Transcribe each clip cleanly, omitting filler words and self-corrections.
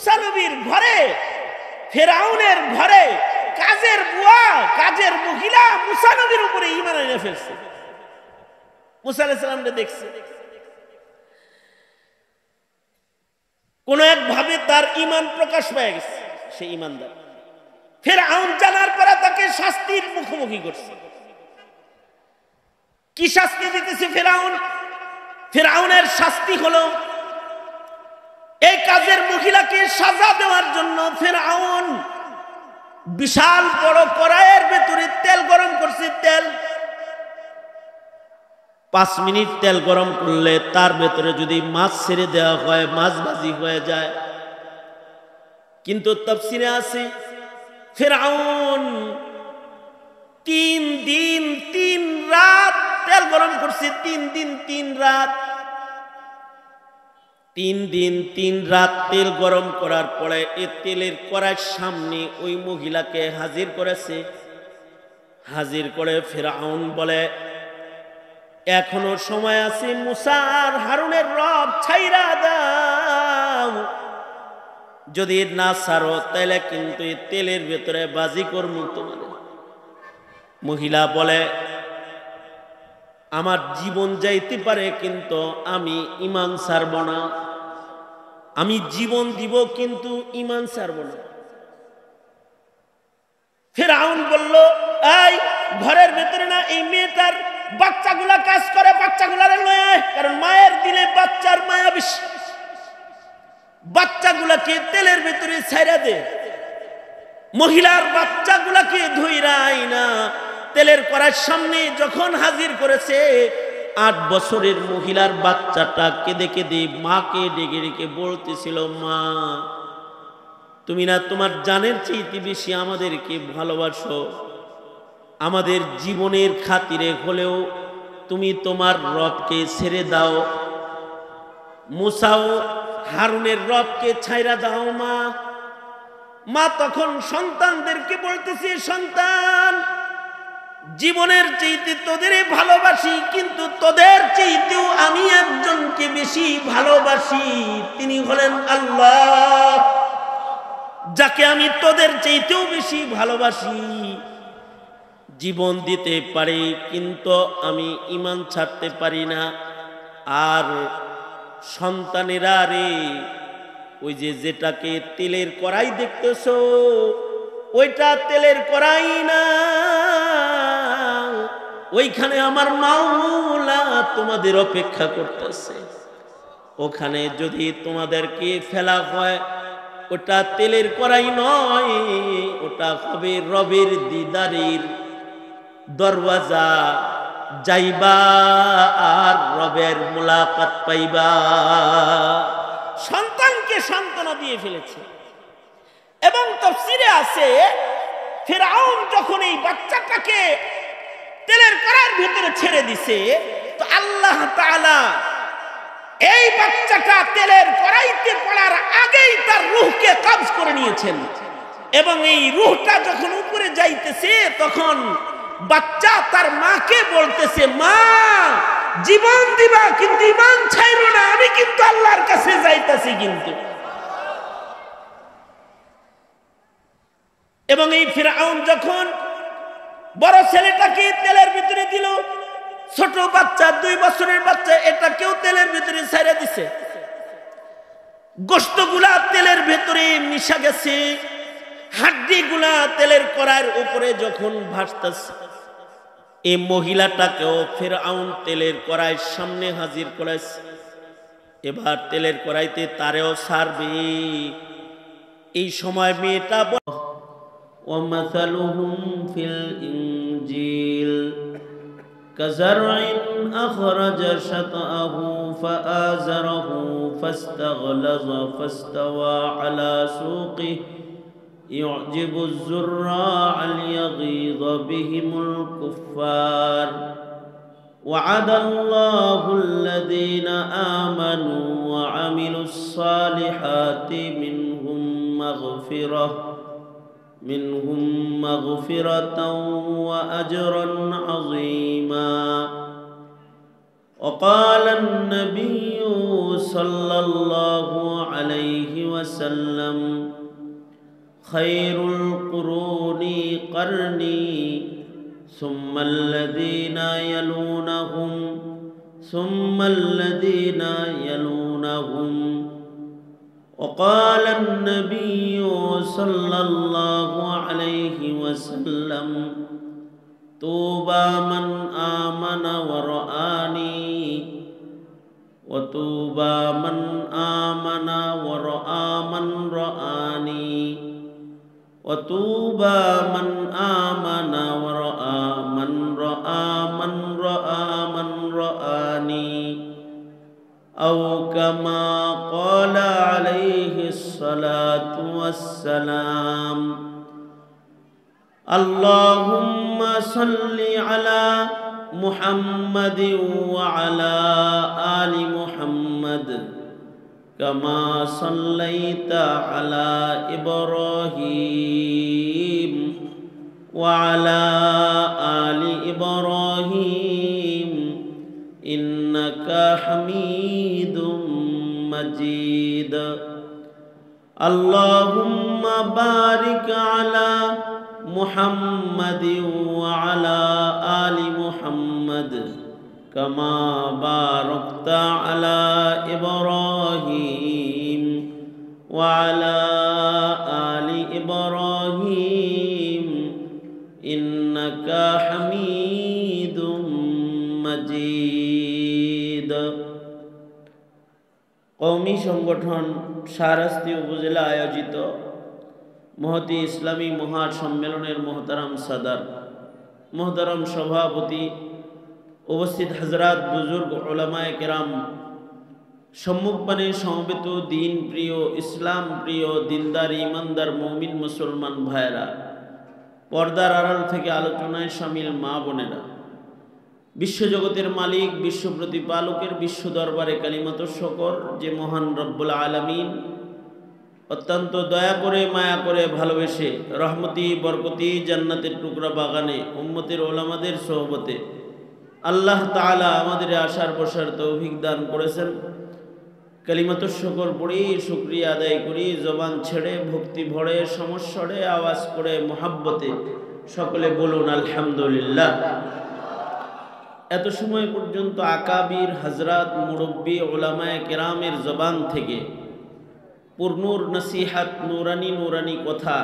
মুসা নবীর ঘরে, ফেরাউনের ঘরে কাজের বুয়া, কাজের মহিলা মুসা নবীর উপরে ঈমান এনে ফেলছে। মুসা আলাইহিস সালামকে দেখছে, কোন এক ভাবে তার ঈমান প্রকাশ পেয়ে গেছে, সে ঈমানদার। ফেরাউন জানার পরে তাকে শাস্তির মুখোমুখি করছে। কি শাস্তি দিতেছে ফেরাউন? ফেরাউনের শাস্তি হলো এই কাজের মহিলাকে সাজা দেওয়ার জন্য ফেরাউন বিশাল বড় কড়াইয়ের ভেতরে তেল গরম করছে। তেল 5 মিনিট তেল গরম করলে তার ভেতরে যদি মাছ ছেড়ে দেওয়া হয়, মাছ ভাজি হয়ে যায়। কিন্তু তাফসীরে আছে ফেরাউন 3 দিন 3 রাত তেল গরম করছে। 3 দিন 3 রাত, 3 দিন 3 রাত তেল গরম করার পরে এই তেলের কড়াইয়ের সামনে ওই মহিলাকে হাজির করেছে। হাজির করে ফেরাউন বলে, এখনো সময় আছে, মুসা আর হারুনের রব ছাইরা দাও, যদি না ছাড়ো তাহলে কিন্তু এই তেলের ভেতরে বাজি করবো তোমার। মহিলা বলে, আমার জীবন যাইতে পারে কিন্তু আমি ঈমান ছাড়ব না, আমি জীবন দিব কিন্তু ঈমান ছাড়ব না। ফেরাউন বলল, এই ঘরের ভেতরে না এই মেয়েটার বাচ্চাগুলা কাজ করে, বাচ্চাগুলারে লয়ে আয়, কারণ মায়ের দিলে বাচ্চার মায়া বেশি। বাচ্চাগুলাকে তেলের ভেতরে ছাইরা দে। মহিলার বাচ্চাগুলাকে ধইরা আইনা তেলের কড়াইয়ের সামনে যখন হাজির করেছে, 8 বছরের মহিলার বাচ্চাটা কেঁদে কেঁদে মাকে ডেকে ডেকে বলতেছিল, মা তুমি না তোমার জানের চেয়ে বেশি আমাদেরকে ভালোবাসো, আমাদের জীবনের খাতিরে হলেও তুমি তোমার রবকে ছেড়ে দাও, মুসাও হারুনের রবকে ছাইরা দাও মা। মা তখন সন্তানদেরকে বলতেছে, সন্তান জীবনের চাইতে তোদের ভালোবাসি, কিন্তু তোদের চাইতেও আমি একজনকে বেশি ভালোবাসি, তিনি হলেন আল্লাহ, যাকে আমি তোদের চাইতেও বেশি ভালোবাসি। জীবন দিতে পারি কিন্তু আমি ঈমান ছাড়তে পারি না। আর সন্তানেরা রে, ওই যে যেটাকে তেলের কড়াই দেখতেছো, ওইটা তেলের কড়াই না, ওইখানে আমার মাওলা তোমাদের অপেক্ষা করতেছে। ওখানে যদি তোমাদেরকে ফেলা হয়, ওটা তেলের কড়াই নয়, ওটা হবে রবের দিদারের দরওয়াজা, যাইবা আর রবের মুলাকাত পাইবা। সন্তানকে সান্ত্বনা দিয়ে ফেলেছে। এবং তাফসীরে আছে ফিরআউন যখন এই বাচ্চাটাকে তেলের কড়াইয়ের ভিতরে ছেড়ে দিছে, তো আল্লাহ তাআলা এই বাচ্চাটা তেলের কড়াইতে পড়ার আগেই তার রূহকে কবজ করে নিয়েছেন। এবং এই রূহটা যখন উপরে যাইতেছে, তখন বাচ্চা তার মাকে বলতেছে, মা জীবন দিবা কিন্তু ঈমান ছাইরো না, আমি কিন্তু আল্লাহর কাছে যাইতাছি। কিন্তু এবং এই ফিরআউন যখন বড় ছেলেটাকে তেলের ভিতরে দিল, ছোট বাচ্চা 2 বছরের বাচ্চা, এটাকেও তেলের ভিতরে ছেড়ে দিছে। গোশতগুলা তেলের ভিতরে মিশা গেছে, হাড্ডিগুলা তেলের কড়াইয়ের উপরে যখন ভাসতেছে, এই মহিলাটাকেও ফিরআউন তেলের কড়াইয়ের সামনে হাজির করেছে। এবার তেলের কড়াইতে তারেও ছাড়বে। এই সময় মেয়েটা ومثلهم في الإنجيل كزرع أخرج شطأه فآزره فاستغلظ فاستوى على سوقه يعجب الزراع ليغيظ بهم الكفار وعد الله الذين آمنوا وعملوا الصالحات منهم مغفرة وأجرا عظيما وقال النبي صلى الله عليه وسلم خير القرون قرني ثم الذين يلونهم ثم الذين يلونهم وقال النبي صلى الله عليه وسلم طوبى من آمن ورآني وطوبى من آمن ورآ من رآني وطوبى من آمن ورآ من رآ من رآ من رآني أو كما قال عليه الصلاة والسلام اللهم صل على محمد وعلى آل محمد كما صليت على إبراهيم وعلى آل إبراهيم إنك حميد مجيد اللهم بارك على محمد وعلى آل محمد كما باركت على إبراهيم وعلى آل إبراهيم إنك حميد مجيد কওমি সংগঠন শাহরাস্তি উপজেলা আয়োজিত মহতি ইসলামী মহাসম্মেলনের মোহতারাম সাদার, মোহতারাম সভাপতি, উপস্থিত হযরত বুজুর্গ উলামায়ে কেরাম, সম্মুখপানে সমবেত দিন প্রিয়, ইসলাম প্রিয়, দিনদার ইমানদার মুমিন মুসলমান ভাইরা, পর্দার আড়াল থেকে আলোচনায় শামিল মা বোনেরা, বিশ্বজগতের মালিক, বিশ্ব প্রতিপালকের বিশ্ব দরবারে কালিমাত শকর যে মহান রব্বুল আলামিন অত্যন্ত দয়া করে, মায়া করে, ভালোবেসে রহমতি বরকতি জান্নাতের টুকরা বাগানে উম্মতের ওলামাদের সোহবতে আল্লাহ তাআলা আমাদের আশার বসার তৌফিক দান করেছেন। কালিমাত শকর পড়ি, শুকরিয়া আদায় করি, জবান ছেড়ে ভক্তি ভরে সমস্বরে আওয়াজ করে মোহাব্বতে সকলে বলুন আলহামদুলিল্লাহ। এত সময় পর্যন্ত আকাবির, হযরত, মুরব্বী, উলামায়ে কেরামের জবান থেকে পূর্ণুর নসিহাত, নুরানি নুরানি কথা,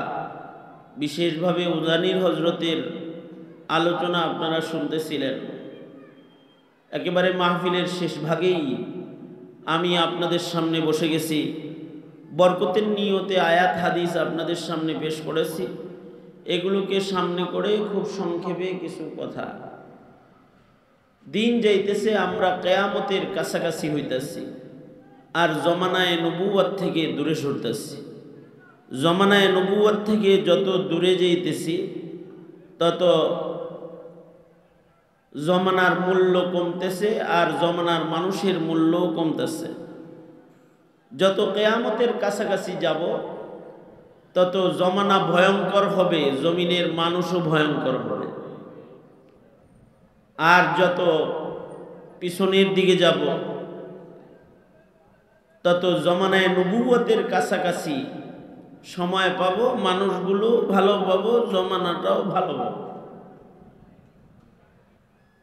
বিশেষভাবে উজানির হজরতের আলোচনা আপনারা শুনতেছিলেন। একেবারে মাহফিলের শেষ ভাগেই আমি আপনাদের সামনে বসে গেছি, বরকতের নিয়তে আয়াত হাদিস আপনাদের সামনে পেশ করেছি। এগুলোকে সামনে করে খুব সংক্ষেপে কিছু কথা। দিন যাইতেছে, আমরা কিয়ামতের কাছাকাছি হইতেছি, আর জমানায়ে নবুয়ত থেকে দূরে সরতেছি। জমানায়ে নবুয়ত থেকে যত দূরে যাইতেছি তত জমানার মূল্য কমতেছে, আর জমানার মানুষের মূল্যও কমতেছে। যত কিয়ামতের কাছাকাছি যাব তত জমানা ভয়ঙ্কর হবে, জমিনের মানুষও ভয়ঙ্কর হবে। আর যত পিছনের দিকে যাব তত জমানায় নবুয়তের কাছাকাছি সময় পাব, মানুষগুলো ভালো পাবো, জমানাটাও ভালো পাবো।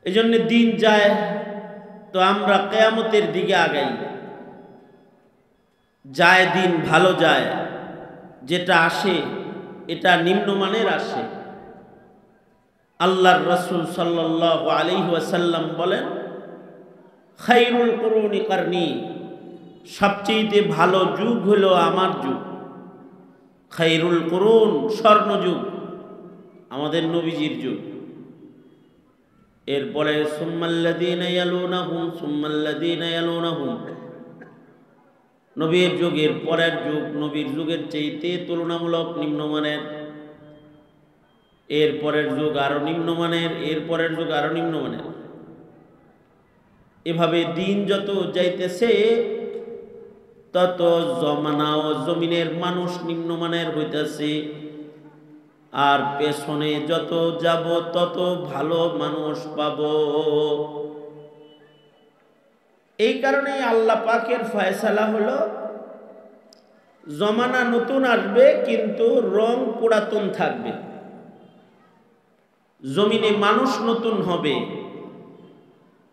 এই জন্য দিন যায় তো আমরা কিয়ামতের দিকে আগাই। যায় দিন, ভালো যায়, যেটা আসে এটা নিম্নমানের আসে। আল্লাহর রাসূল সাল্লাল্লাহু আলাইহি ওয়াসাল্লাম বলেন, খায়রুল কুরুনি কারনি, সবচেয়ে ভালো যুগ হলো আমার যুগ। খায়রুল কুরুন, স্বর্ণযুগ, আমাদের নবীজির যুগ। এরপরে সুম্মাল্লাযীনা ইয়ালুনাহুম সুম্মাল্লাযীনা ইয়ালুনাহুম, নবীর যুগের পরের যুগ, নবীর যুগের চাইতে তুলনামূলক নিম্নমানের। এর পরের যুগ আরো নিম্নমানের, এর পরের যুগ আরো নিম্নমানের। এভাবে দিন যত যাইতেছে তত জমানা ও জমিনের মানুষ নিম্নমানের হইতেছে, আর পেছনে যত যাব তত ভালো মানুষ পাব। এই কারণেই আল্লাহ পাকের ফয়সালা হলো জমানা নতুন আসবে কিন্তু রং পুরাতন থাকবে। জমিনে মানুষ নতুন হবে,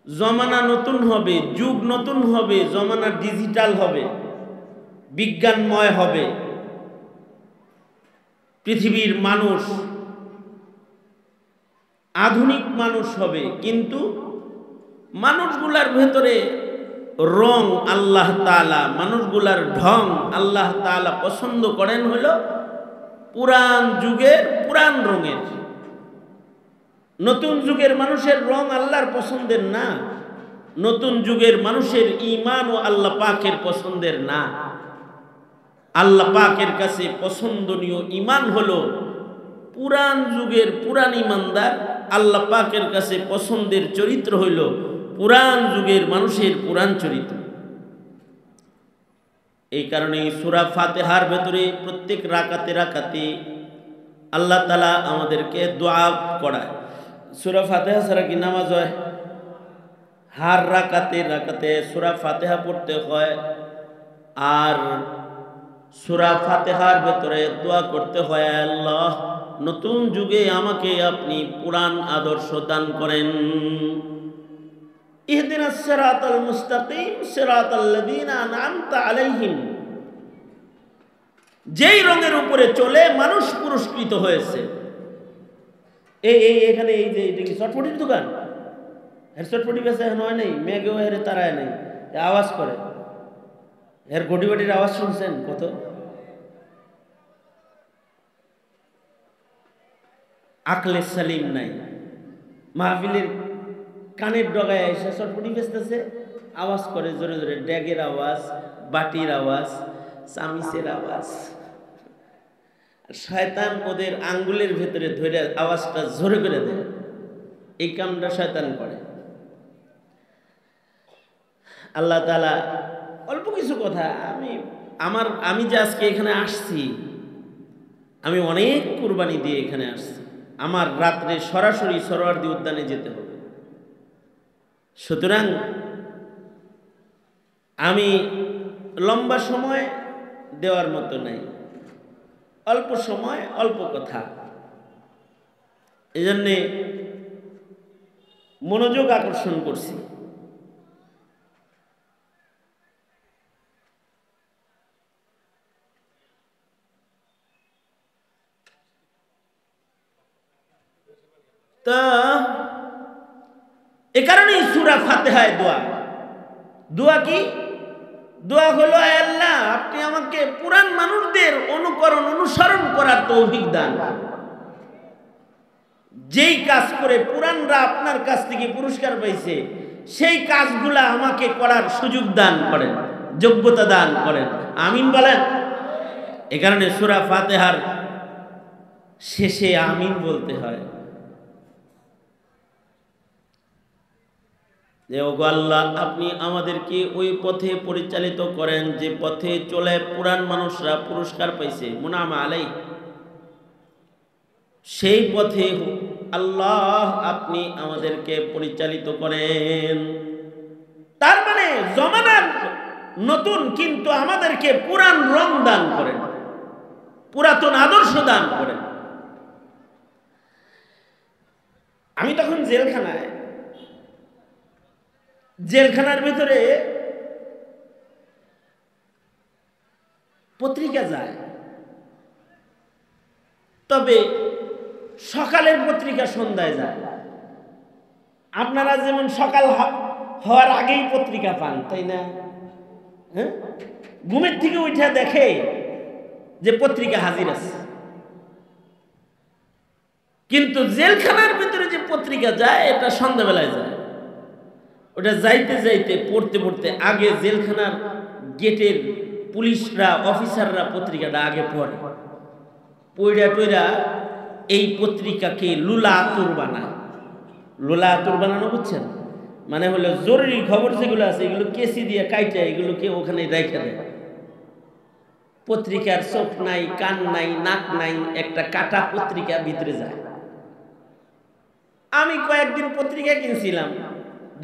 জমানা নতুন হবে, যুগ নতুন হবে, জমানা ডিজিটাল হবে, বিজ্ঞানময় হবে। পৃথিবীর মানুষ আধুনিক মানুষ হবে, কিন্তু মানুষগুলার ভেতরে রং আল্লাহ তাআলা, মানুষগুলার ঢং আল্লাহ তাআলা পছন্দ করেন হলো পুরান যুগের পুরান রঙের। নতুন যুগের মানুষের রং আল্লাহর পছন্দের না, নতুন যুগের মানুষের ঈমান ও আল্লাহ পাকের পছন্দের না। আল্লাহ পাকের কাছে পছন্দনীয় ঈমান হলো পুরান যুগের পুরান ঈমানদার। আল্লাহ পাকের কাছে পছন্দের চরিত্র হইল পুরান যুগের মানুষের পুরান চরিত্র। এই কারণে সূরা ফাতিহার ভেতরে প্রত্যেক রাকাতে রাকাতে আল্লাহ তাআলা আমাদেরকে দোয়া করায়। সূরা ফাতিহা ছাড়া কি নামাজ হয়? হার রাকাতে রাকাতে সূরা ফাতিহা পড়তে হয়, আর সূরা ফাতিহার ভেতরে দোয়া করতে হয়, আল্লাহ নতুন যুগে আমাকে আপনি পুরান আদর্শ দান করেন। ইহদিনাস সিরাতাল মুস্তাকিম সিরাতাল্লাযীনা আন'আমতা আলাইহিম। যেই রঙের উপরে চলে মানুষ পুরস্কৃত হয়েছে। এখানে এই যে এটা কি চটপটির দোকান? এর চটপটি বেচা এখন হয় নাই, মেঘেও এর তারায় নাই, আওয়াজ করে। এর ঘটিবাটির আওয়াজ শুনছেন কত? আকলে সালিম নাই। মাহফিলের কানের ডগায় এসে চটপটি বেচতেছে, আওয়াজ করে জোরে জোরে, ড্যাগের আওয়াজ, বাটির আওয়াজ, চামিচের আওয়াজ। শয়তান ওদের আঙ্গুলের ভেতরে ধরে আওয়াজটা জোরে করে দেয়। এই কামটা শয়তান করে। আল্লাহ তাআলা অল্প কিছু কথা, আমি যে আজকে এখানে আসছি, আমি অনেক কুরবানি দিয়ে এখানে আসছি। আমার রাত্রে সরাসরি সরোয়ার্দী উদ্যানে যেতে হবে। সুতরাং আমি লম্বা সময় দেওয়ার মতো নাই, অল্প সময় অল্প কথা। এজন্যে মনোযোগ আকর্ষণ করছি। তা এ কারণেই সূরা ফাতিহায় দোয়া কি? দোয়া হলো, আল্লাহ আপনি আমাকে পুরান মানুষদের অনুসরণ করার তৌফিক দান। যেই কাজ করে পুরানরা আপনার কাছ থেকে পুরস্কার পাইছে, সেই কাজগুলা আমাকে করার সুযোগ দান করেন, যোগ্যতা দান করেন। আমিন বলেন। এ কারণে সূরা ফাতিহার শেষে আমিন বলতে হয়। যে ওগো আল্লাহ, আপনি আমাদেরকে ওই পথে পরিচালিত করেন যে পথে চলে পুরান মানুষরা পুরস্কার পাইছে, মুনাম আলাই। সেই পথে আল্লাহ আপনি আমাদেরকে পরিচালিত করেন। তার মানে জমানার নতুন, কিন্তু আমাদেরকে পুরান রং দান করেন, পুরাতন আদর্শ দান করেন। আমি তখন জেলখানার ভিতরে পত্রিকা যায়, তবে সকালের পত্রিকা সন্ধ্যায় যায়। আপনারা যেমন সকাল হওয়ার আগেই পত্রিকা পান, তাই না? হ্যাঁ, ঘুমের থেকে উঠে দেখে যে পত্রিকা হাজির আছে। কিন্তু জেলখানার ভিতরে যে পত্রিকা যায়, এটা সন্ধ্যাবেলায় যায়। ওটা যাইতে যাইতে পড়তে পড়তে আগে জেলখানার গেটের পুলিশরা, অফিসাররা পত্রিকাটা আগে পড়ে, পইড়া এই পত্রিকাকে লুলা আতুর বানায়। লুলা আতুর বানানো বুঝছেন? মানে হলো জরুরি খবর যেগুলো আছে, এগুলো কেসি দিয়ে কাইটা এগুলোকে ওখানে রেখে দেয়। পত্রিকার চোখ নাই, কান নাই, নাক নাই, একটা কাটা পত্রিকা ভিতরে যায়। আমি কয়েকদিন পত্রিকা কিনছিলাম,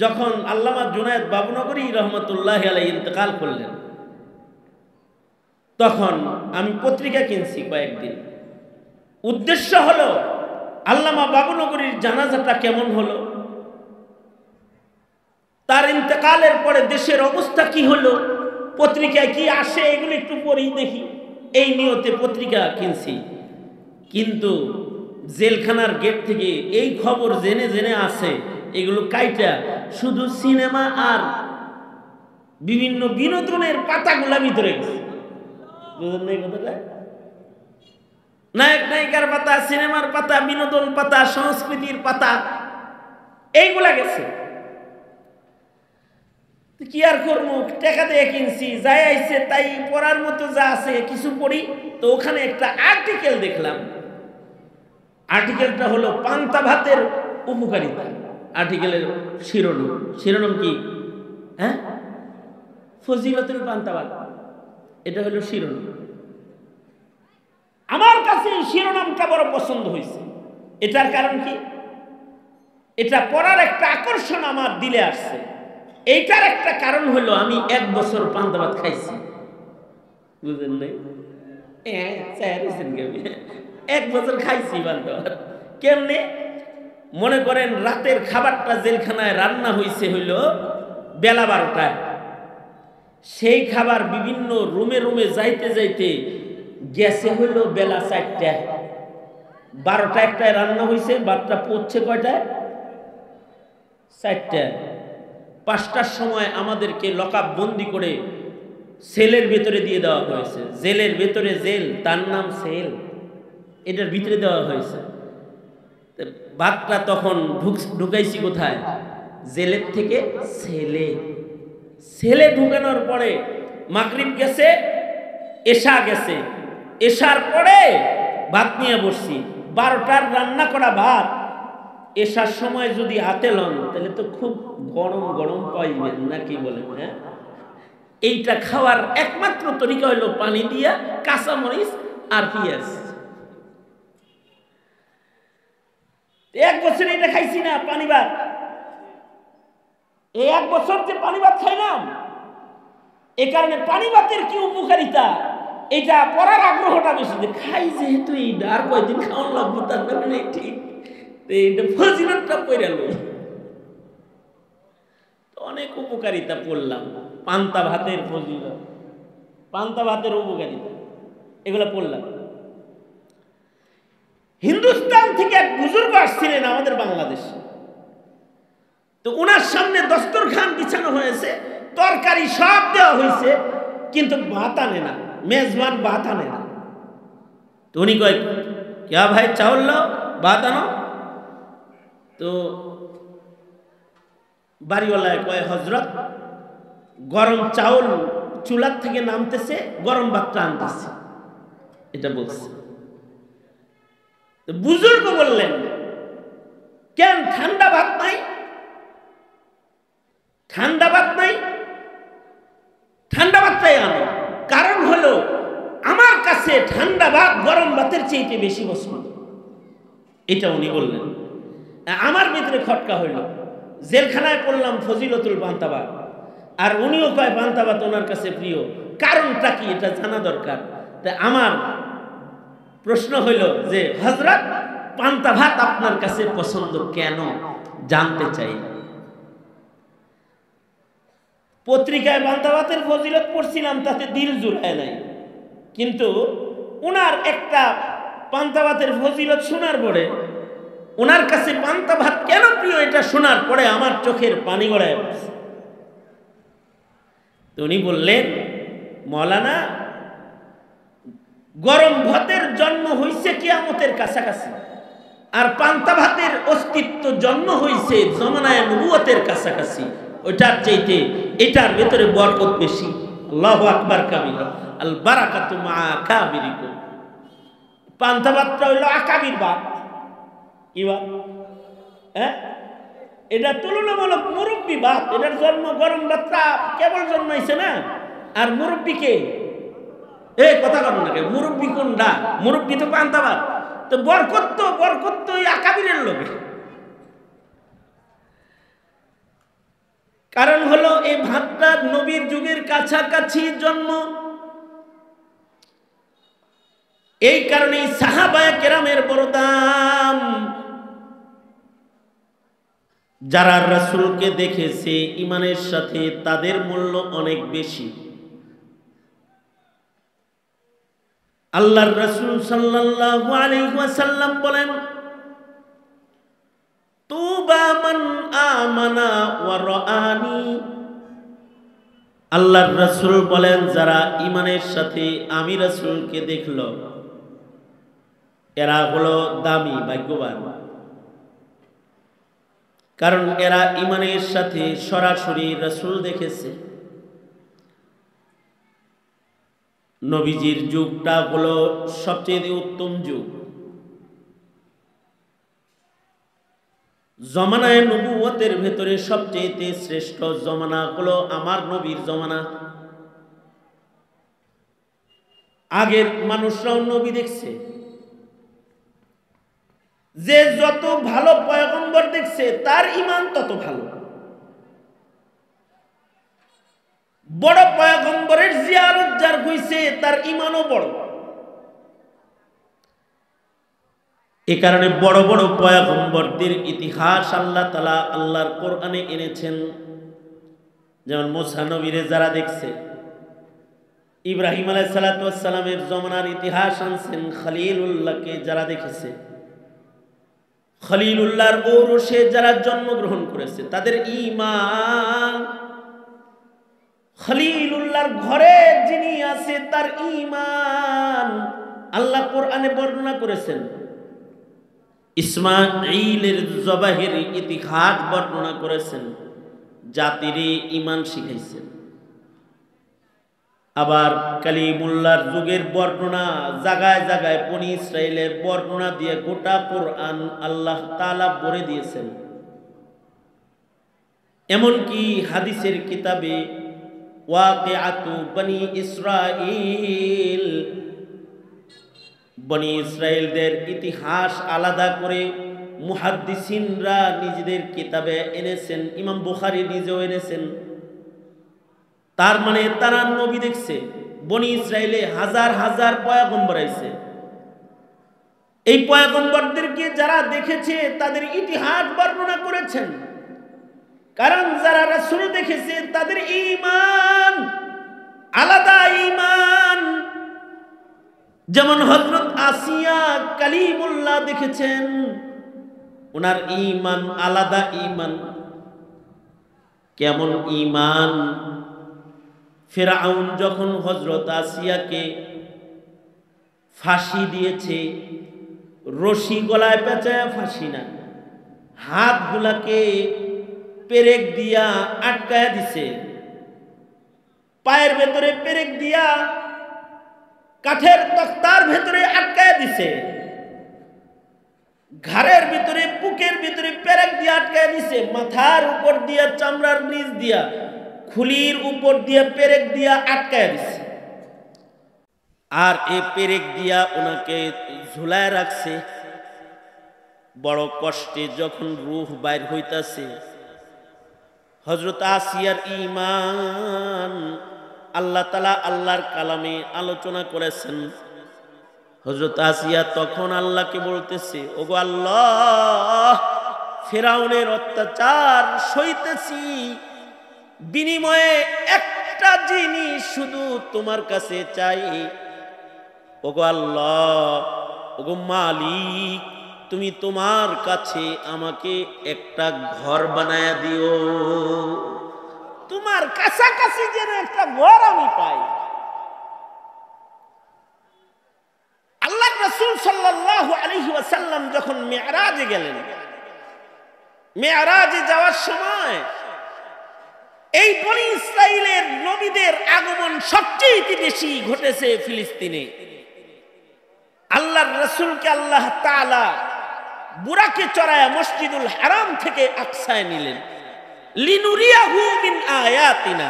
যখন আল্লামা জুনায়েদ বাবুনগরী রহমতুল্লাহ আলাইহি ইন্তেকাল করলেন, তখন আমি পত্রিকা কিনছি কয়েকদিন। উদ্দেশ্য হলো আল্লামা বাবুনগরীর জানাজাটা কেমন হলো, তার ইন্তেকালের পরে দেশের অবস্থা কি হলো, পত্রিকায় কি আসে, এগুলো একটু পড়েই দেখি, এই নিয়তে পত্রিকা কিনছি। কিন্তু জেলখানার গেট থেকে এই খবর জেনে জেনে আসে, এগুলো কাইটা শুধু সিনেমা আর বিভিন্ন বিনোদনের পাতাগুলা ভিতরে গেছে। বুঝলেন এই কথাটা? নায়ক নায়িকার পাতা, সিনেমার পাতা, বিনোদন পাতা, সংস্কৃতির পাতা, এইগুলা গেছে। কি আর করবো, টাকা দিয়ে কিনছি, যাই আইছে তাই পড়ার মতো যা আছে কিছু পড়ি। তো ওখানে একটা আর্টিকেল দেখলাম। আর্টিকেলটা হলো পান্তা ভাতের উপকারিতা। আর্টিকেলের শিরোনাম কি? হ্যাঁ, ফজিলতুল পান্তা ভাত, এটা হলো শিরোনাম। আমার কাছে এই শিরোনামটা বড় পছন্দ হয়েছে। এটার কারণ কি? এটা পড়ার একটা আকর্ষণ আমার দিলে আসছে। এইটার একটা কারণ হলো আমি 1 বছর পান্তা ভাত খাইছি। বুঝলেন নাই? 1 বছর খাইছি পান্তা ভাত। কেমনে? মনে করেন রাতের খাবারটা জেলখানায় রান্না হইছে হইল বেলা 12টায়। সেই খাবার বিভিন্ন রুমে রুমে যাইতে যাইতে গেছে হইল বেলা 4টায়। 12টা 1টায় রান্না হইছে, ভাতটা পড়ছে কয়টায়? 4টায়। 5টার সময় আমাদেরকে লকআপ বন্দি করে সেলের ভেতরে দিয়ে দেওয়া হয়েছে। জেলের ভেতরে জেল, তার নাম সেল, এটার ভিতরে দেওয়া হয়েছে। ভাতটা তখন ঢুকাইছি কোথায়? জেলের থেকে সেলে। সেলে ঢুকানোর পরে মাগরিব গেছে, এশা গেছে। এশার পরে ভাত নিয়ে বসছি। 12টার রান্না করা ভাত এশার সময় যদি হাতে লন তাহলে তো খুব গরম গরম পাইবেন, না কি বলেন? হ্যাঁ, এইটা খাওয়ার একমাত্র তরিকা হলো পানি দিয়া কাঁচামরিচ আর পেঁয়াজ। 1 বছর এটা খাইছি না পানি ভাত। এই 1 বছর যে পানি ভাত খাইলাম, এ কারণে পানি ভাতের কি উপকারিতা এটা পড়ার আগ্রহটা বেশি। যে খাই যেহেতু এইটা আর কয়দিন খাওয়ান লাগবো, তার মানে ঠিক এইটা ফজিলতটা পড়ে লই। অনেক উপকারিতা পড়লাম। পান্তা ভাতের ফজিলত, পান্তা ভাতের উপকারিতা, এগুলো পড়লাম। হিন্দুস্তান থেকে এক বুজুর্গ আসছিলেন আমাদের বাংলাদেশে। তো ওনার সামনে দস্তরখান বিছানো হয়েছে, তরকারি সব দেওয়া হয়েছে, কিন্তু ভাত আনে না, মেজবান ভাত আনে না। তো উনি কয়, ক্যা ভাই চাউল লাও, ভাত আনো। তো বাড়িওয়ালায় কয়, হজরত গরম চাউল চুলার থেকে নামতেছে, গরম ভাতটা আনতেছে, এটা বলছে। বুজুর্গ বললেন, কেন ঠান্ডা ভাত নাই? ঠান্ডা ভাত নাই, ঠান্ডা ভাতটাই আনো। কারণ হলো আমার কাছে ঠান্ডা ভাত গরম ভাতের চেয়ে বেশি পছন্দ। এটা উনি বললেন। আমার ভিতরে খটকা হইল। জেলখানায় পড়লাম ফজিলতুল পান্তা ভাত, আর উনিও কয় পান্তা ভাত ওনার কাছে প্রিয়। কারণটা কি এটা জানা দরকার। তাই আমার প্রশ্ন হইল যে, হযরত পান্তা ভাত আপনার কাছে পছন্দ কেন, জানতে চাই। পত্রিকায় পান্তা ভাতের ফজিলত পড়ছিলাম, তাতে দিল জুড়ায় নাই। কিন্তু ওনার একটা পান্তা ভাতের ফজিলত শোনার পরে, ওনার কাছে পান্তা ভাত কেন প্রিয় এটা শোনার পরে আমার চোখের পানি গড়ায় পড়ছে। তো উনি বললেন, মৌলানা, গরম ভাতের জন্ম হইছে কিয়ামতের কাছাকাছি, আর পান্তা ভাতের অস্তিত্ব জন্ম হইছে জমানায়ে নবুয়তের কাছাকাছি। ওইটার চাইতে এটার ভেতরে বরকত বেশি। আল্লাহু আকবার কাবীরা, আল বারাকাতু মা কাবিরিকুম। পান্তা ভাতটা হইল আকাবির ভাত। কি ভাত? হ্যাঁ, এটা তুলনামূলক মুরব্বী ভাত। এটার জন্ম, গরম ভাতটা কেবল জন্মাইছে না। আর মুরব্বীকে কথা বলো না, মুরব্বী কোনটা? মুরব্বী তো পান্তা ভাত। তো বরকত তো ওই আকাবিরের লোকে। কারণ হলো এই ভাতটা নবীর যুগের কাছাকাছি জন্ম। এই কারণে সাহাবায়ে কেরামের বড় দাম। যারা রাসূলকে দেখেছে ঈমানের সাথে, তাদের মূল্য অনেক বেশি। আল্লাহর রাসূল সাল্লাল্লাহু আলাইহি ওয়াসাল্লাম বলেন, তুবা মান আমানা ওয়া রাআনি। আল্লাহর রাসূল বলেন, যারা ঈমানের সাথে আমি রাসূলকে দেখলো, এরা হলো দামি, ভাগ্যবান। কারণ এরা ঈমানের সাথে সরাসরি রাসূল দেখেছে। নবীজির যুগটা হলো সবচেয়ে উত্তম যুগ। জমানায় নবুয়তের ভেতরে সবচেয়ে শ্রেষ্ঠ জমানা হলো আমার নবীর জমানা। আগের মানুষরাও নবী দেখছে, যে যত ভালো পয়গম্বর দেখছে তার ঈমান তত ভালো। বড় পয়গম্বরের জিয়ারত যার হইছে তার ঈমানও বড়। এ কারণে বড় বড় পয়গম্বরদের ইতিহাস আল্লাহ তাআলা আল্লাহর কোরআনে এনেছেন। যেমন মুসা নবীরে যারা দেখছে, ইব্রাহিম আলাইহিস সালাতু ওয়াস সালামের জমানার ইতিহাস আনছেন। খলিলুল্লাহকে যারা দেখেছে, খলিলুল্লাহর ঔরসে যারা জন্মগ্রহণ করেছে, তাদের ঈমান, খলিলুল্লাহর ঘরে যিনি আছে তার ঈমান আল্লাহ কোরআনে বর্ণনা করেছেন। ইসমাঈলের জবাহের ইতিহাস বর্ণনা করেছেন, জাতিরে ঈমান শিখাইছেন। আবার কালিমুল্লাহর যুগের বর্ণনা জায়গায় জায়গায় বনি ইসরাইলের বর্ণনা দিয়ে গোটা কোরআন আল্লাহ তাআলা ভরে দিয়েছেন। এমনকি হাদিসের কিতাবে ওয়াকিআতু বনি ইসরাইল, বনি ইসরাইলদের ইতিহাস আলাদা করে মুহাদ্দিসিনরা নিজেদের কিতাবে এনেছেন। ইমাম বুখারী নিজেও এনেছেন। তার মানে তারা নবী দেখছে। বনি ইসরাইলে হাজার হাজার পয়গম্বর আইছে। এই পয়গম্বরদেরকে যারা দেখেছে তাদের ইতিহাস বর্ণনা করেছেন। কারণ যারা রাসূল দেখেছে তাদের ঈমান আলাদা ঈমান। যেমন হযরত আসিয়া কালিমুল্লাহ দেখেছেন, ওনার ঈমান আলাদা ঈমান। কেমন ঈমান? ফিরআউন যখন হযরত আসিয়াকে ফাঁসি দিয়েছে, রশি গলায় পেঁচায় ফাঁসি না, হাতগুলাকে পেরেক দিয়া আটকায়া দিছে, পায়ের ভেতরে পেরেক দিয়া কাঠের তক্তার ভেতরে আটকায়া দিছে, ঘাড়ের ভিতরে বুকের ভিতরে পেরেক দিয়ে আটকায়া দিছে, মাথার উপর দিয়া চামড়ার নিচ দিয়া খুলির উপর দিয়া পেরেক দিয়া আটকায়া দিছে। আর এই পেরেক দিয়া ওনাকে ঝুলায় রাখছে। বড় কষ্টে যখন রূহ বাইর হইতাছে, হযরত আসিয়ার ঈমান আল্লাহ তাআলা আল্লাহর কালামে আলোচনা করেছেন। হযরত আসিয়া তখন আল্লাহকে বলতেছে, ওগো আল্লাহ, ফিরআউনের অত্যাচার সইতেছি, বিনিময়ে একটা জিনিস শুধু তোমার কাছে চাই। ওগো আল্লাহ, ওগো মালিক, তুমি তোমার কাছে আমাকে একটা ঘর বানায়া দিও। তোমার কাছাকাছি যেন একটা ঘর আমি পাই। আল্লাহর রাসূল সাল্লাল্লাহু আলাইহি ওয়াসাল্লাম যখন মিরাজে গেলেন, মিরাজে যাওয়ার সময় এই বনি ইসরাইলের নবীদের আগমন সবচেয়ে বেশি ঘটেছে ফিলিস্তিনে। আল্লাহর রাসূলকে আল্লাহ তাআলা বুরাকে চড়ায়া মসজিদুল হারাম থেকে আকসায় নিলেন। লিনুরিয়াহু মিন আয়াতিনা,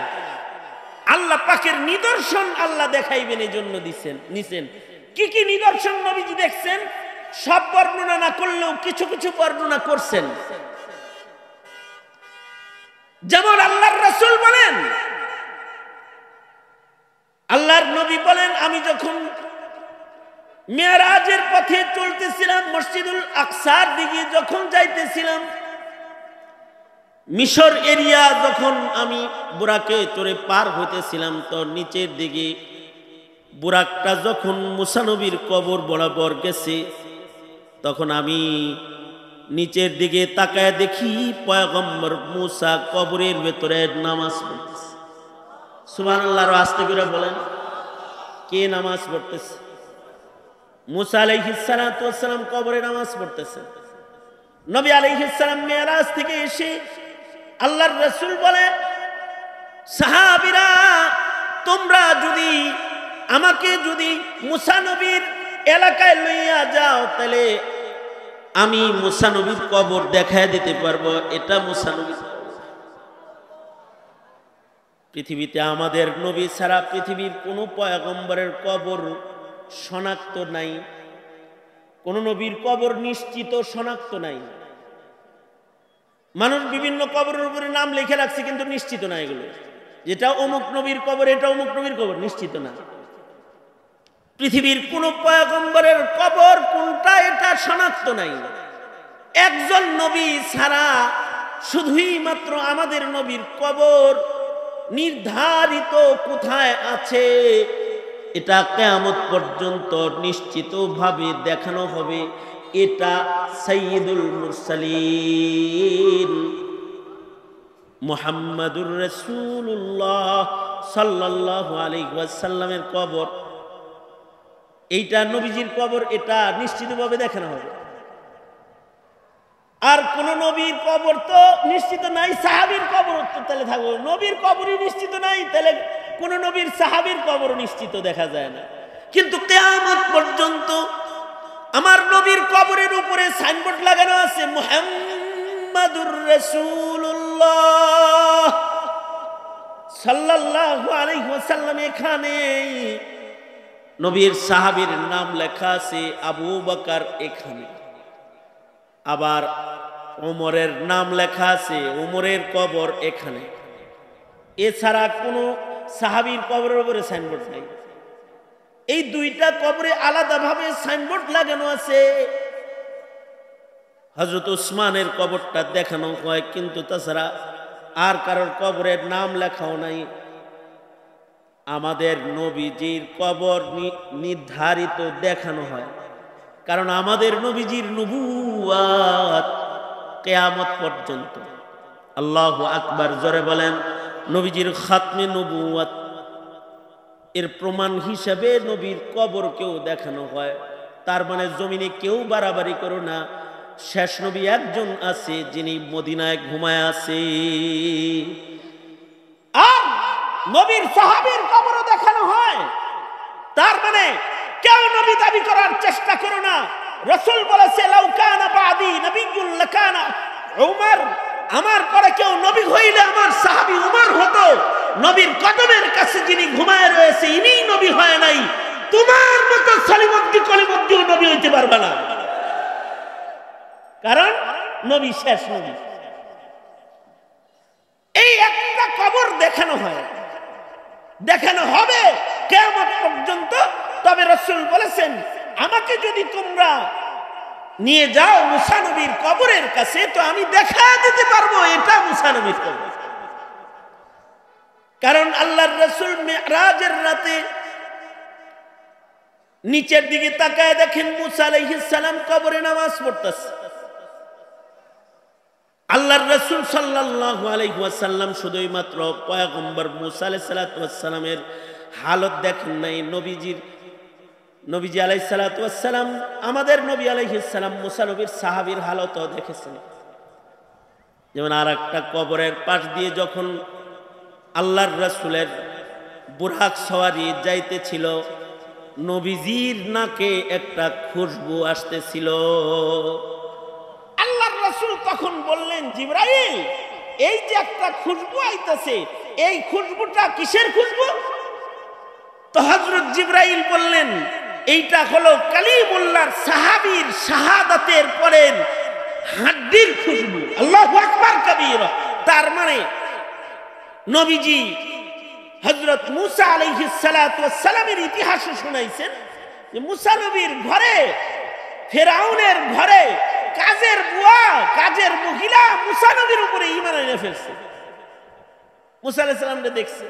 আল্লাহ পাকের নিদর্শন আল্লাহ দেখাইবেন এই জন্য নিছেন। কি কি নিদর্শন নবীজি দেখছেন সব বর্ণনা না করলেও কিছু কিছু বর্ণনা করছেন। যেমন আল্লাহর রাসূল বলেন, আল্লাহর নবী বলেন, আমি যখন মেরাজের পথে চলতেছিলাম, মসজিদুল আকসার দিকে যখন যাইতেছিলাম, মিশর এরিয়া যখন আমি বুরাকে চড়ে পার হইতেছিলাম, তো নিচের দিকে বুরাকটা যখন মুসা নবীর কবর বরাবর গেছে, তখন আমি নিচের দিকে তাকায় দেখি পয়গম্বর মুসা কবরের ভেতরে নামাজ পড়তেছে। সুবহানাল্লাহ, আস্তে করে বলেন, কে নামাজ পড়তেছে? মুসা আলাইহিস সালাতু ওয়াস সালাম কবরে নামাজ পড়তেছে। নবী আলাইহিস সালাম মেরাজ থেকে এসে আল্লাহর রাসূল বলে, সাহাবীরা, তোমরা যদি আমাকে যদি মুসা নবীর এলাকায় লইয়া যাও, তাহলে আমি মুসা নবীর কবর দেখায় দিতে পারবো। এটা মুসা নবী। পৃথিবীতে আমাদের নবী ছাড়া পৃথিবীর কোন পয়গম্বরের কবর শনাক্ত নাই, কোন নবীর কবর নিশ্চিত শনাক্ত নাই। মানুষ বিভিন্ন কবরের উপরে নাম লিখে রাখছে, কিন্তু নিশ্চিত না এগুলো, যেটা অমুক নবীর কবর, এটা অমুক নবীর কবর, নিশ্চিত না। পৃথিবীর কোন পয়গম্বরের কবর কোনটা এটা শনাক্ত নাই। একজন নবী ছাড়া শুধুই মাত্র আমাদের নবীর কবর নির্ধারিত কোথায় আছে, এটা কিয়ামত পর্যন্ত নিশ্চিতভাবে দেখানো হবে। এটা সাইয়্যিদুল মুরসালিন মুহাম্মাদুর রাসূলুল্লাহ সাল্লাল্লাহু আলাইহি ওয়াসাল্লামের কবর, এইটা নবীজির কবর, এটা নিশ্চিতভাবে দেখানো হবে। আর কোন নবীর কবর তো নিশ্চিত নাই, সাহাবীর কবর তো তাহলে থাকবে। নবীর কবরই নিশ্চিত নাই, তাহলে কোন নবীর সাহাবীর কবর নিশ্চিত দেখা যায় না। কিন্তু কিয়ামত পর্যন্ত আমার নবীর কবরের উপরে সাইনবোর্ড লাগানো আছে, মুহাম্মাদুর রাসূলুল্লাহ সাল্লাল্লাহু আলাইহি ওয়াসাল্লাম। এখানে নবীর সাহাবীর নাম লেখা আছে, আবু বকর এখানে, আবার ওমরের নাম লেখা আছে, ওমরের কবর এখানে। এছাড়া কোনো সাহাবীর কবরের উপরে সাইনবোর্ড নাই। এই দুইটা কবরে আলাদাভাবে সাইনবোর্ড লাগানো আছে। হযরত উসমানের কবরটা দেখানো হয়, কিন্তু তাছাড়া আর কারোর কবরের নাম লেখাও নাই। আমাদের নবীজির কবর নির্ধারিত দেখানো হয়, কারণ আমাদের নবীজির নবুয়াত কিয়ামত পর্যন্ত। আল্লাহু আকবার, জোরে বলেন। নবীজির খাতমে নবুয়াত এর প্রমাণ হিসেবে নবীর কবরকেও দেখানো হয়। তার মানে জমিনে কেউ বাড়াবাড়ি করো না, শেষ নবী একজন আছে যিনি মদিনায় ঘুমায় আছে। আর নবীর সাহাবীর কবরও দেখানো হয়। তার মানে কেউ নবী দাবি করার চেষ্টা করো না। রাসূল বলেছে, লাউ কানা বাদি নবিয়্যুন লাকানা উমর, আমার পরে কেউ নবী হইলে আমার সাহাবী উমর হতো। নবীর কদমের কাছে যিনি ঘুমায় রয়েছে ইনিই নবী হয় নাই। তোমার মতো সলিমদ্দি কলিমদ্দিও নবী হইতে পারবে না, কারণ নবী শেষ নবী। এই একটা কবর দেখানো হয়, দেখানো হবে কিয়ামত পর্যন্ত। তবে রাসূল বলেছেন, আমাকে যদি তোমরা নিয়ে যাও মুসা নবীর কবরের কাছে, তো আমি দেখা দিতে পারবো এটা মুসা নবীর কবর। কারণ আল্লাহর রাসূল মিরাজের রাতে নিচের দিকে তাকায় দেখেন মুসা আলাইহিস সালাম কবরে নামাজ পড়তেছে। আল্লাহর রাসূল সাল্লাল্লাহু আলাইহি ওয়াসাল্লাম শুধুই মাত্র পয়গম্বর মুসা আলাইহিস সালাতু ওয়াস সালামের হালত দেখেন নাই, নবীজি আলাইহিস সালাতু ওয়াস সালাম, আমাদের নবী আলাইহিস সালাম মুসা নবীর সাহাবীর হালতও দেখেছেন। যেমন আর একটা কবরের পাশ দিয়ে যখন আল্লাহর রাসূলের বুরাক সওয়ারি যাইতেছিল, নবীজির নাকে একটা খুশবু আসতেছিল। আল্লাহর রাসূল তখন বললেন, জিবরাইল, এই যে একটা খুশবু আইতেছে, এই খুশবুটা কিসের খুশবু? তো হযরত জিবরাইল বললেন, এইটা হলো কালিমুল্লাহর সাহাবীর শাহাদাতের পরের হাড্ডির খুশবু। আল্লাহু আকবার কবীরা। তার মানে নবীজি হযরত মুসা আলাইহিস সালাতু ওয়াস সালামের ইতিহাস শুনাইছেন যে মুসা নবীর ঘরে, ফেরাউনের ঘরে কাজের বুয়া, কাজের মহিলা মুসা নবীর উপরে ঈমান এনে ফেলছে। মুসা আলাইহিস সালামকে দেখছে,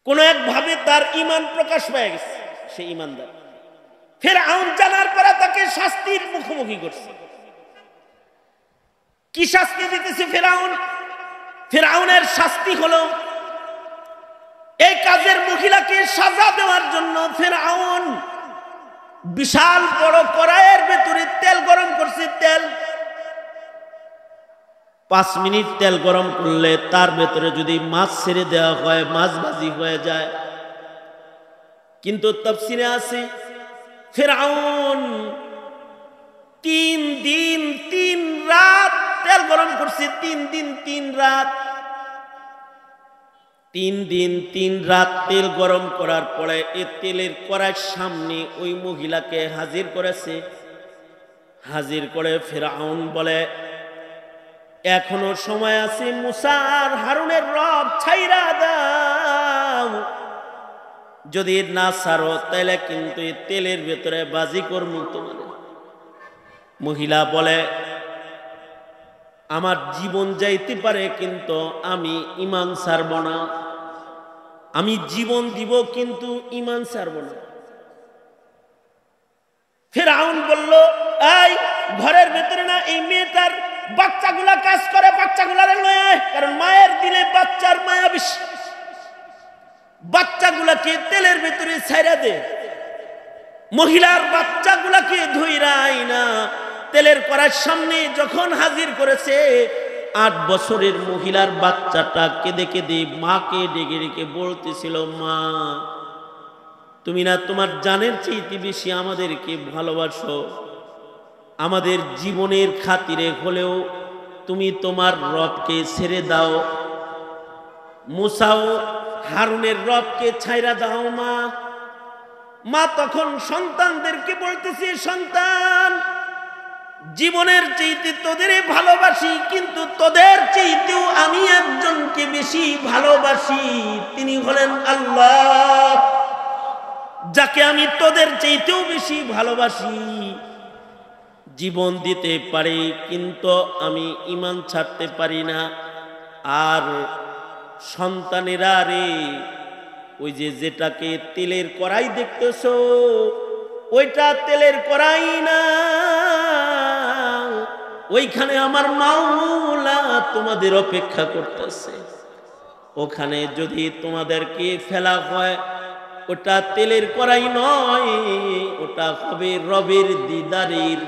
কোন এক ভাবে তার ঈমান প্রকাশ পেয়ে গেছে, সে ঈমানদার। ফেরাউন জানার পরে তাকে শাস্তির মুখোমুখি করছে। কি শাস্তি দিতেছে ফেরাউন? ফেরাউনের শাস্তি হলো এই কাজের মহিলাকে সাজা দেওয়ার জন্য ফেরাউন বিশাল বড় কড়াইয়ের ভেতরে তেল গরম করছে। তেল 5 মিনিট তেল গরম করলে তার ভেতরে যদি মাছ ছেড়ে দেওয়া হয় মাছ ভাজি হয়ে যায়। কিন্তু তাফসীরে আছে ফেরাউন 3 দিন 3 রাত তেল গরম করছে। 3 দিন 3 রাত, 3 দিন 3 রাত তেল গরম করার পরে এই তেলের কড়াইয়ের সামনে ওই মহিলাকে হাজির করেছে। হাজির করে ফেরাউন বলে, এখনো সময় আছে, মুসা আর হারুনের রব ছাইরা দাও, যদি না ছাড়ো তাহলে কিন্তু এই তেলের ভেতরে বাজি করবো তোমাদের। মহিলা বলে, আমার জীবন যাইতে পারে কিন্তু আমি ঈমান ছাড়ব না, আমি জীবন দিব কিন্তু ঈমান ছাড়ব না। ফেরাউন বলল, এই ঘরের ভেতরে না এই মেয়েটার বাচ্চাগুলা কাজ করে, বাচ্চাগুলারে লয়ে আয়, কারণ মায়ের দিলে বাচ্চার মায়া বেশি। বাচ্চাগুলাকে তেলের ভেতরে ছাইরা দে। মহিলার বাচ্চাগুলাকে ধইরা আইনা তেলের কড়াইয়ের সামনে যখন হাজির করেছে, 8 বছরের মহিলার বাচ্চাটা কেঁদে কেঁদে মাকে ডেকে ডেকে বলতেছিল, মা তুমি না তোমার জানের চেয়ে বেশি আমাদেরকে ভালোবাসো, আমাদের জীবনের খাতিরে হলেও তুমি তোমার রবকে ছেড়ে দাও, মুসাও হারুনের রবকে ছাইরা দাও মা। মা তখন সন্তানদেরকে বলতেছে, সন্তান জীবনের চাইতে তোদের ভালোবাসি, কিন্তু তোদের চাইতেও আমি একজনকে বেশি ভালোবাসি, তিনি হলেন আল্লাহ, যাকে আমি তোদের চাইতেও বেশি ভালোবাসি। জীবন দিতে পারি কিন্তু আমি ঈমান ছাড়তে পারি না। আর সন্তানেরা রে, ওই যে যেটাকে তেলের কড়াই দেখতেছো ওইটা তেলের কড়াই না, ওইখানে আমার মাওলা তোমাদের অপেক্ষা করতেছে। ওখানে যদি তোমাদেরকে ফেলা হয় ওটা তেলের কড়াই নয়, ওটা হবে রবের দিদারের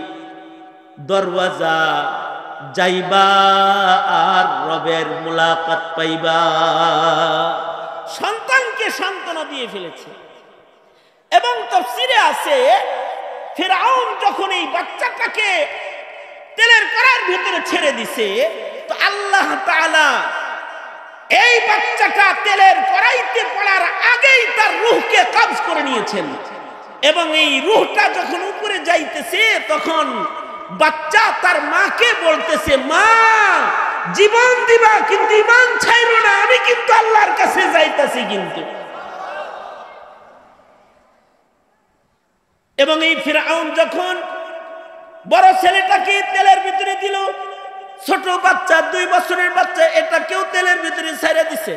দরওয়াজা, যাইবা আর রবের মুলাকাত পাইবা। সন্তানকে সান্ত্বনা দিয়ে ফেলেছে। এবং তাফসীরে আছে ফিরআউন যখন এই বাচ্চাটাকে তেলের কড়াইয়ের ভিতরে ছেড়ে দিছে, তো আল্লাহ তাআলা এই বাচ্চাটা তেলের কড়াইতে পড়ার আগেই তার রূহকে কবজ করে নিয়েছেন। এবং এই রূহটা যখন উপরে যাইতেছে তখন বাচ্চা তার মাকে বলতেছে, মা জীবন দিবা কিন্তু ঈমান ছাইরো না, আমি কিন্তু আল্লাহর কাছে যাইতাছি কিন্তু। এবং এই ফিরআউন যখন বড় ছেলেটাকে তেলের ভিতরে দিল, ছোট বাচ্চা 2 বছরের বাচ্চা এটাকেও তেলের ভিতরে ছাইরা দিছে।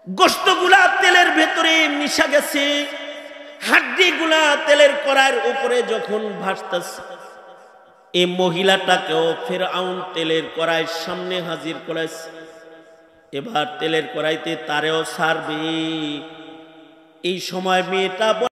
গোশতগুলা তেলের ভিতরে মিশা গেছে, হাড্ডিগুলা তেলের কড়াইয়ের উপরে যখন ভাসতেছে, এই মহিলাটাকেও ফিরআউন তেলের কড়াইয়ের সামনে হাজির করেছে। এবার তেলের কড়াইতে তারেও ছাড়বে। এই সময় মেয়েটা